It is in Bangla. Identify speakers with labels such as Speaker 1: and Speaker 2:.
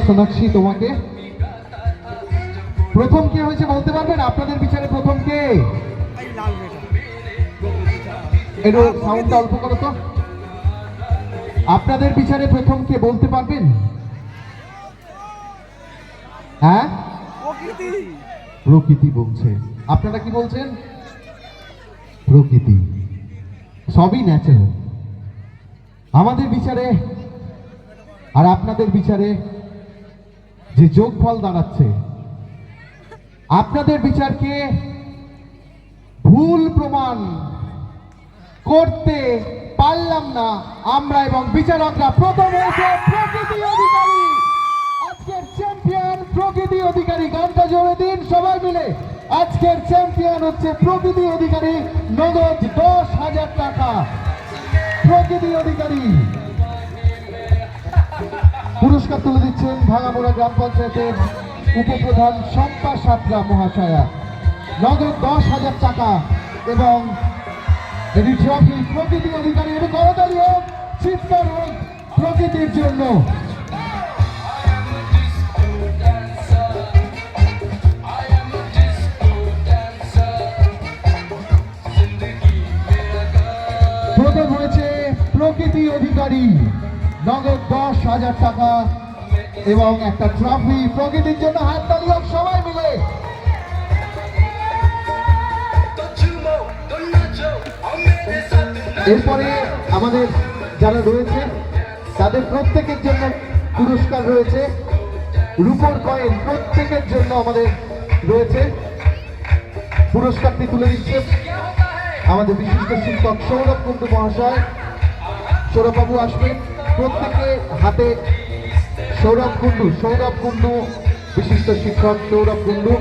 Speaker 1: সোনাক্ষী তোমাকে প্রথম কে হয়েছে বলতে পারবেন? আপনাদের বিচারে প্রথম কে? একটু সাউন্ডটা অল্প করো তো। আপনাদের বিচারে প্রথম কে বলতে পারবেন? হ্যাঁ, প্রকৃতি বলছে। আপনারা কি বলছেন? প্রকৃতি। সবই ন্যাচারাল। আমাদের বিচারে আর আপনাদের বিচারে যে যোগফল দাঁড়াচ্ছে, আপনাদের বিচারকে ভুল প্রমাণ করতে পারলাম না আমরা এবং বিচারকরা। প্রথম হয়েছে প্রকৃতি অধিকারী, আজকের চ্যাম্পিয়ন প্রকৃতি অধিকারী। গানটা জোরে দিন সবাই মিলে। আজকের চ্যাম্পিয়ন হচ্ছে প্রকৃতি অধিকারী, নগদ 10,000 টাকা। প্রকৃতি অধিকারী পুরস্কার তুলে দিচ্ছেন ভাঙামোড়া গ্রাম পঞ্চায়েতের উপপ্রধান শম্পা সাতরা মহাশয়া। নগদ 10,000 টাকা এবং এটি ট্রফি প্রকৃতি অধিকারী। এবং করতালি হোক, চিৎকার হোক প্রকৃতির জন্য। প্রথম হয়েছে প্রকৃতি অধিকারী, নগদ 10,000 টাকা এবং একটা ট্রফি প্রকৃতির জন্য। হাততালি হোক সবাই মিলে। এরপরে আমাদের যারা রয়েছে তাদের প্রত্যেকের জন্য পুরস্কার রয়েছে। রূপোর কয়েন প্রত্যেকের জন্য আমাদের রয়েছে। পুরস্কারটি তুলে দিচ্ছে আমাদের বিশিষ্ট শিক্ষক সৌরভ কুণ্ডু মহাশয়। সৌরভবাবু আসবেন। প্রত্যেকে হাতে সৌরভ কুণ্ডু বিশিষ্ট শিক্ষক সৌরভ কুণ্ডু